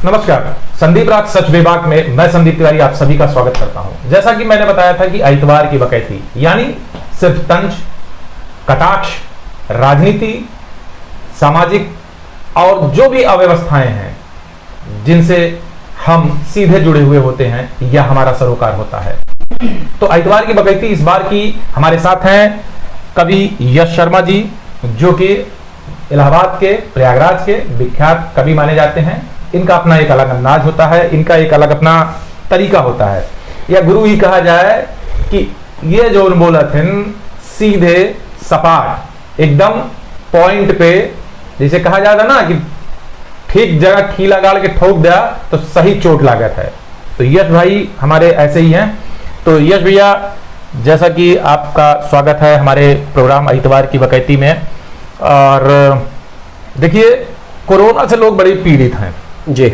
नमस्कार, संदीप राज सच विभाग में मैं संदीप तिवारी आप सभी का स्वागत करता हूं। जैसा कि मैंने बताया था कि आइतवार की बकैती यानी सिर्फ तंज, कटाक्ष, राजनीति, सामाजिक और जो भी अव्यवस्थाएं हैं जिनसे हम सीधे जुड़े हुए होते हैं, यह हमारा सरोकार होता है। तो आइतवार की बकैती इस बार की हमारे साथ हैं कवि यश शर्मा जी, जो कि इलाहाबाद के, प्रयागराज के विख्यात कवि माने जाते हैं। इनका अपना एक अलग अंदाज होता है, इनका एक अलग अपना तरीका होता है, या गुरु ही कहा जाए कि ये जो बोला थे सीधे सपाट एकदम पॉइंट पे, जैसे कहा जाता ना कि ठीक जगह खीला गाड़ के ठोक दिया तो सही चोट लागत है। तो यश भाई हमारे ऐसे ही हैं। तो यश भैया, जैसा कि आपका स्वागत है हमारे प्रोग्राम आइतवार की बकैती में। और देखिए, कोरोना से लोग बड़े पीड़ित हैं जी।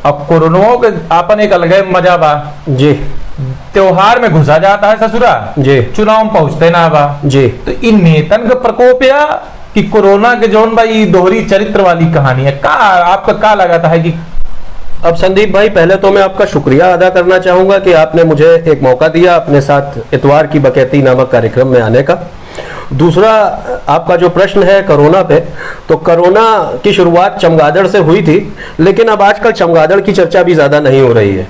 अब कोरोना के आपन एक अलग मजा बा जी। त्योहार में घुसा जाता है ससुरा जी, चुनाव में पहुंचते ना बा जी। तो इन नेतन का प्रकोप या कि कोरोना के जौन भाई दोहरी चरित्र वाली कहानी है, का आपका का लगाता है कि अब संदीप भाई, पहले तो मैं आपका शुक्रिया अदा करना चाहूंगा कि आपने मुझे एक मौका दिया अपने साथ इतवार की बकैती नामक कार्यक्रम में आने का। दूसरा, आपका जो प्रश्न है कोरोना पे, तो कोरोना की शुरुआत चमगादड़ से हुई थी, लेकिन अब आजकल चमगादड़ की चर्चा भी ज़्यादा नहीं हो रही है।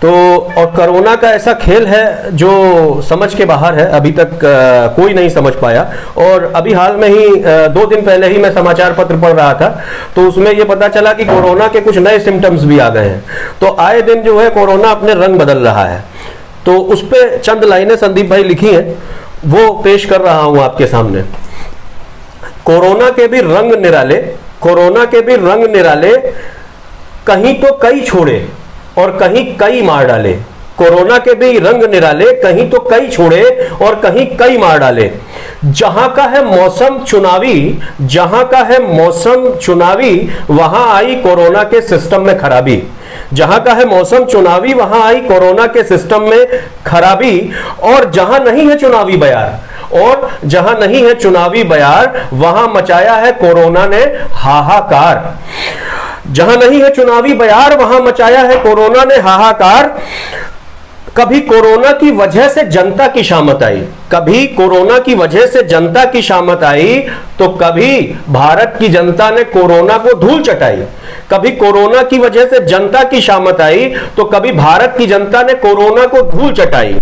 तो और कोरोना का ऐसा खेल है जो समझ के बाहर है, अभी तक कोई नहीं समझ पाया। और अभी हाल में ही 2 दिन पहले ही मैं समाचार पत्र पढ़ रहा था, तो उसमें ये पता चला कि कोरोना के कुछ नए सिम्टम्स भी आ गए हैं। तो आए दिन जो है कोरोना अपने रंग बदल रहा है। तो उस पर चंद लाइनें संदीप भाई लिखी हैं, वो पेश कर रहा हूं आपके सामने। कोरोना के भी रंग निराले, कोरोना के भी रंग निराले, कहीं तो कई छोड़े और कहीं कई मार डाले। कोरोना के भी रंग निराले, कहीं तो कई छोड़े और कहीं कई मार डाले। जहां का है मौसम चुनावी, जहां का है मौसम चुनावी, वहां आई कोरोना के सिस्टम में खराबी। जहां का है मौसम चुनावी, वहां आई कोरोना के सिस्टम में खराबी। और जहां नहीं है चुनावी बयार, और जहां नहीं है चुनावी बयार, वहां मचाया है कोरोना ने हाहाकार। जहां नहीं है चुनावी बयार, वहां मचाया है कोरोना ने हाहाकार। कभी कोरोना की वजह से जनता की शामत आई, कभी कोरोना की वजह से जनता की शामत आई, तो कभी भारत की जनता ने कोरोना को धूल चटाई। कभी कोरोना की वजह से जनता की शामत आई, तो कभी भारत की जनता ने कोरोना को धूल चटाई।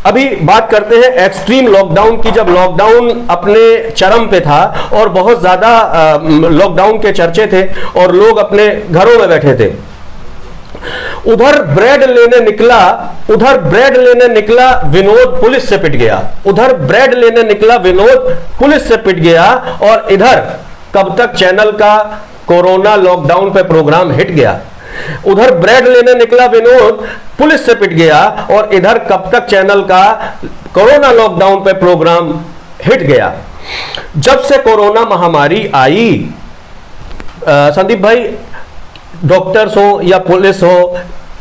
अभी बात करते हैं एक्सट्रीम लॉकडाउन की। जब लॉकडाउन अपने चरम पे था और बहुत ज्यादा लॉकडाउन के चर्चे थे और लोग अपने घरों में बैठे थे, उधर ब्रेड लेने निकला विनोद, पुलिस से पिट गया। उधर ब्रेड लेने निकला विनोद, पुलिस से पिट गया। और इधर कब तक चैनल का कोरोना लॉकडाउन पे प्रोग्राम हिट गया। उधर ब्रेड लेने निकला विनोद, पुलिस से पिट गया। और इधर कब तक चैनल का कोरोना लॉकडाउन पे प्रोग्राम हिट गया। जब से कोरोना महामारी आई, संदीप भाई, डॉक्टर्स हो या पुलिस हो,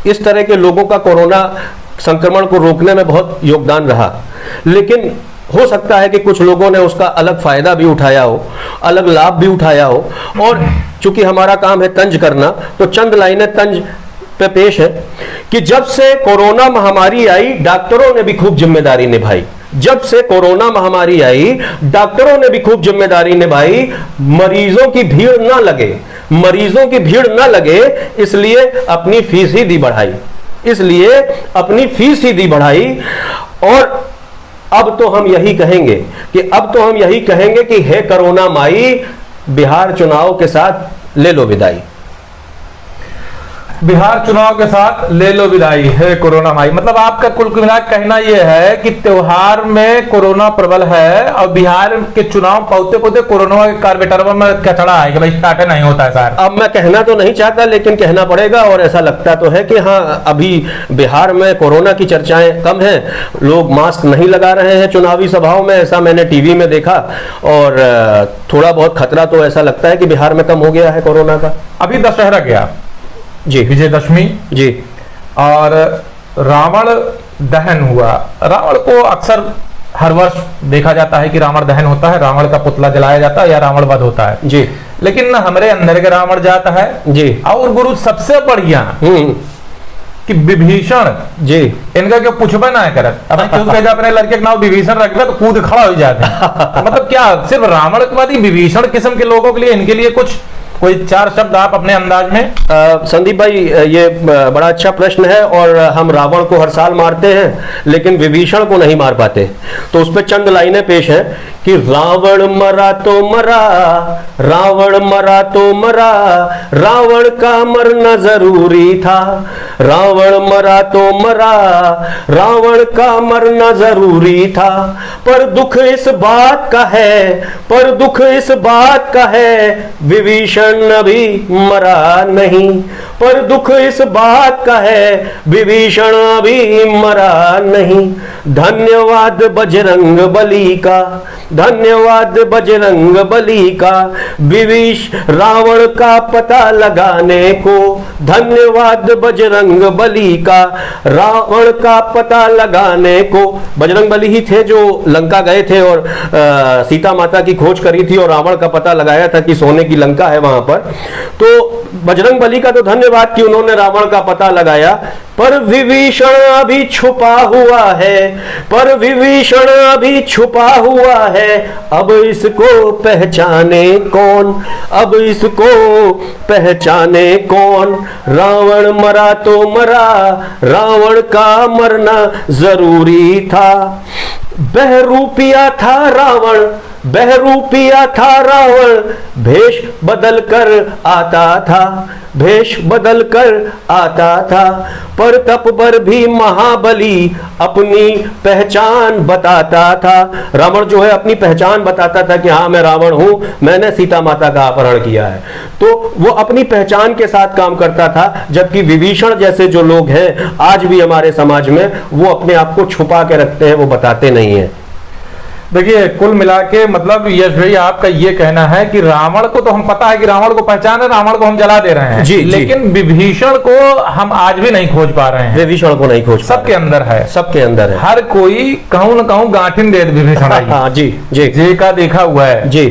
इस तरह के लोगों का कोरोना संक्रमण को रोकने में बहुत योगदान रहा। लेकिन हो सकता है कि कुछ लोगों ने उसका अलग फायदा भी उठाया हो, अलग लाभ भी उठाया हो। और चूंकि हमारा काम है तंज करना, तो चंद लाइनें तंज पे पेश है कि जब से कोरोना महामारी आई, डॉक्टरों ने भी खूब जिम्मेदारी निभाई। जब से कोरोना महामारी आई, डॉक्टरों ने भी खूब जिम्मेदारी निभाई। मरीजों की भीड़ ना लगे, मरीजों की भीड़ ना लगे, इसलिए अपनी फीस ही दी बढ़ाई, इसलिए अपनी फीस ही दी बढ़ाई। और अब तो हम यही कहेंगे कि हे कोरोना माई, बिहार चुनाव के साथ ले लो विदाई। बिहार चुनाव के साथ ले लो विदाई है कोरोना माई। मतलब आपका कुल मिला कहना यह है कि त्योहार में कोरोना प्रबल है और बिहार के चुनाव पहुंचते पहुंचते कोरोना के कारबेटर में कचड़ा है कि भाई स्टार्ट नहीं होता है सर। अब मैं कहना तो नहीं चाहता, लेकिन कहना पड़ेगा। और ऐसा लगता तो है कि हाँ, अभी बिहार में कोरोना की चर्चाएं कम हैं, लोग मास्क नहीं लगा रहे हैं चुनावी सभाओं में, ऐसा मैंने टीवी में देखा। और थोड़ा बहुत खतरा तो ऐसा लगता है कि बिहार में कम हो गया है कोरोना का। अभी दशहरा गया जी, विजयदशमी जी, और रावण दहन हुआ। रावण को अक्सर हर वर्ष देखा जाता है कि रावण दहन होता है, रावण का पुतला जलाया जाता है या रावण वध होता है जी। लेकिन हमारे अंदर के रावण जाता है जी। और गुरु सबसे बढ़िया कि विभीषण जी, इनका क्यों पूछबा ना करत। अब क्यों कहे अपने लड़के का नाम विभीषण रख दे तो कूद खड़ा हो जाते हैं। मतलब क्या सिर्फ रावण के बाद ही विभीषण किस्म के लोगों के लिए, इनके लिए कुछ कोई 4 शब्द आप अपने अंदाज में। संदीप भाई, ये बड़ा अच्छा प्रश्न है। और हम रावण को हर साल मारते हैं लेकिन विभीषण को नहीं मार पाते। तो उस पर चंद लाइनें पेश हैं कि रावण मरा तो मरा, रावण मरा तो मरा, रावण का मरना जरूरी था। रावण मरा तो मरा, रावण का मरना जरूरी था। पर दुख इस बात का है, पर दुख इस बात का है, विभीषण अभी मरा नहीं। पर दुख इस बात का है, विभीषण अभी मरा नहीं। धन्यवाद बजरंग बली का, धन्यवाद बजरंग बली का, रावण का पता लगाने को। धन्यवाद बजरंग बली का, रावण का पता लगाने को। बजरंग बली ही थे जो लंका गए थे और सीता माता की खोज करी थी और रावण का पता लगाया था कि सोने की लंका है वहां पर। तो बजरंग बली का तो धन्यवाद कि उन्होंने रावण का पता लगाया। पर विभीषण अभी छुपा हुआ है, पर विभीषण अभी छुपा हुआ है। अब इसको पहचाने कौन, अब इसको पहचाने कौन। रावण मरा तो मरा, रावण का मरना जरूरी था। बहरूपिया था रावण, बहरूपिया था रावण, भेष बदल कर आता था, भेष बदल कर आता था। पर तप पर भी महाबली अपनी पहचान बताता था। रावण जो है अपनी पहचान बताता था कि हाँ मैं रावण हूं, मैंने सीता माता का अपहरण किया है। तो वो अपनी पहचान के साथ काम करता था। जबकि विभीषण जैसे जो लोग हैं आज भी हमारे समाज में, वो अपने आप को छुपा के रखते हैं, वो बताते नहीं है। देखिए कुल मिला के मतलब यश भाई आपका ये कहना है कि रावण को तो हम पता है कि रावण को पहचान है, रावण को हम जला दे रहे हैं जी, लेकिन विभीषण को हम आज भी नहीं खोज पा रहे हैं। विभीषण को नहीं खोज, सबके अंदर है, सबके अंदर है। हर कोई कहूं न कहूं गांठिन दे विभीषण। हाँ जी जी जी का देखा हुआ है जी।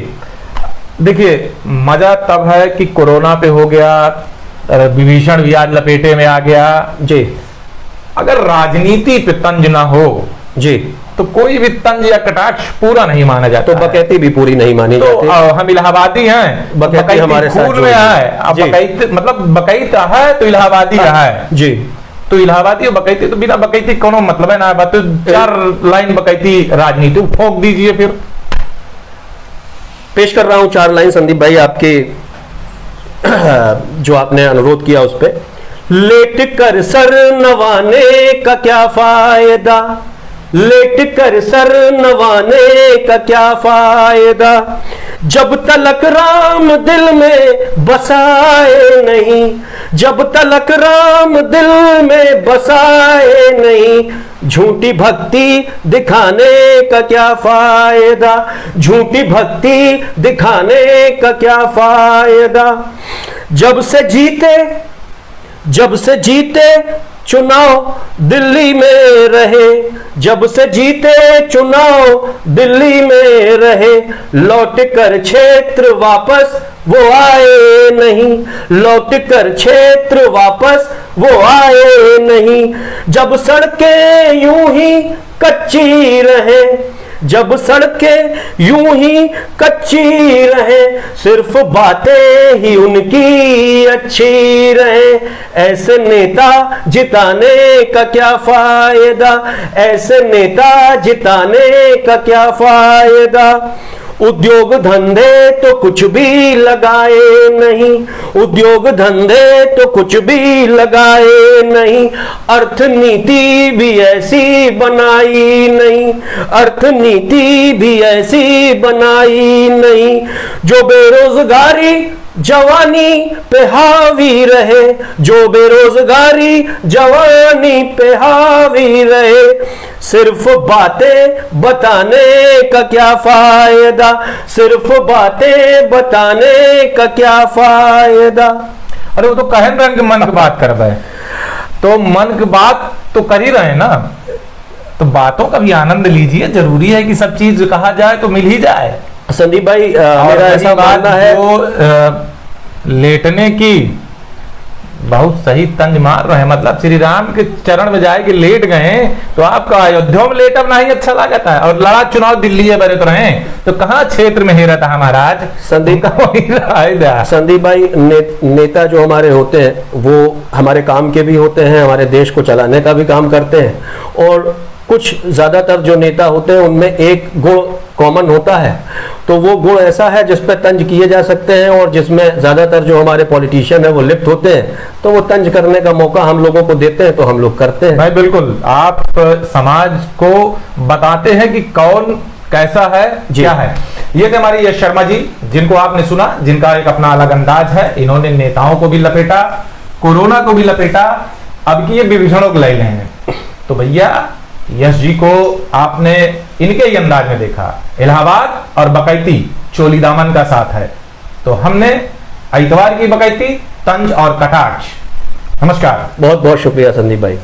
देखिए मजा तब है कि कोरोना पे हो गया, विभीषण भी आज लपेटे में आ गया जी। अगर राजनीति पे तंज ना हो जी तो कोई भी तंज या कटाक्ष पूरा नहीं माना जाता। तो बकैती भी पूरी नहीं मानी जाती। हम इलाहाबादी हैं, बकैती हमारे खून में है। अब बकैती मतलब बकैत है तो इलाहाबादी रहा है जी। तो इलाहाबादी और बकैती, तो बिना बकैती कोनो मतलब है ना। बात 4 लाइन बकैती राजनीति ठोक दीजिए। फिर पेश कर रहा हूं 4 लाइन संदीप भाई आपके जो आपने अनुरोध किया उस पर। लेट कर सर नवाने का क्या फायदा, लेट कर सर नवाने का क्या फायदा, जब तलक राम दिल में बसाए नहीं, जब तलक राम दिल में बसाए नहीं। झूठी भक्ति दिखाने का क्या फायदा, झूठी भक्ति दिखाने का क्या फायदा। जब से जीते, जब से जीते चुनाव दिल्ली में रहे, जब से जीते चुनाव दिल्ली में रहे। लौट कर क्षेत्र वापस वो आए नहीं, लौट कर क्षेत्र वापस वो आए नहीं। जब सड़कें यूं ही कच्ची रहे, जब सड़कें यूं ही कच्ची रहे, सिर्फ बातें ही उनकी अच्छी रहे। ऐसे नेता जिताने का क्या फायदा, ऐसे नेता जिताने का क्या फायदा। उद्योग धंधे तो कुछ भी लगाए नहीं, उद्योग धंधे तो कुछ भी लगाए नहीं। अर्थनीति भी ऐसी बनाई नहीं, अर्थनीति भी ऐसी बनाई नहीं। जो बेरोजगारी जवानी पे हावी रहे, जो बेरोजगारी जवानी पे हावी रहे। सिर्फ बातें बताने का क्या फायदा, सिर्फ बातें बताने का क्या फायदा। अरे वो तो कहन रंग मन की बात कर रहा है, तो मन की बात तो कर ही रहे हैं ना। तो बातों का भी आनंद लीजिए। जरूरी है कि सब चीज कहा जाए तो मिल ही जाए। संदीप भाई और मेरा रही ऐसा बात मानना है, जो लेटने की, बहुत सही तंज मार रहे हैं। मतलब श्री राम के चरण में जाए कि लेट गए तो आपका अयोध्या में लेटब नहीं अच्छा लगता है। और लड़ा चुनाव दिल्ली है बरे तो रहे, तो कहाँ क्षेत्र में ही रहता है महाराज संदीप का वही रहा है। संदीप भाई नेता जो हमारे होते हैं वो हमारे काम के भी होते हैं, हमारे देश को चलाने का भी काम करते हैं। और कुछ ज्यादातर जो नेता होते हैं उनमें एक गुण कॉमन होता है, तो वो गुण ऐसा है जिस पर तंज किए जा सकते हैं, और जिसमें ज्यादातर जो हमारे पॉलिटिशियन है वो लिप्त होते हैं, तो वो तंज करने का मौका हम लोगों को देते हैं तो हम लोग करते हैं। भाई बिल्कुल, आप समाज को बताते हैं कि कौन कैसा है क्या है। ये थे हमारे यश शर्मा जी, जिनको आपने सुना, जिनका एक अपना अलग अंदाज है। इन्होंने नेताओं को भी लपेटा, कोरोना को भी लपेटा, अब की ये विभीषणों को ले हैं। तो भैया यश जी को आपने इनके ही अंदाज में देखा, इलाहाबाद और बकैती चोली दामन का साथ है। तो हमने इतवार की बकैती, तंज और कटाक्ष। नमस्कार। बहुत बहुत शुक्रिया संदीप भाई।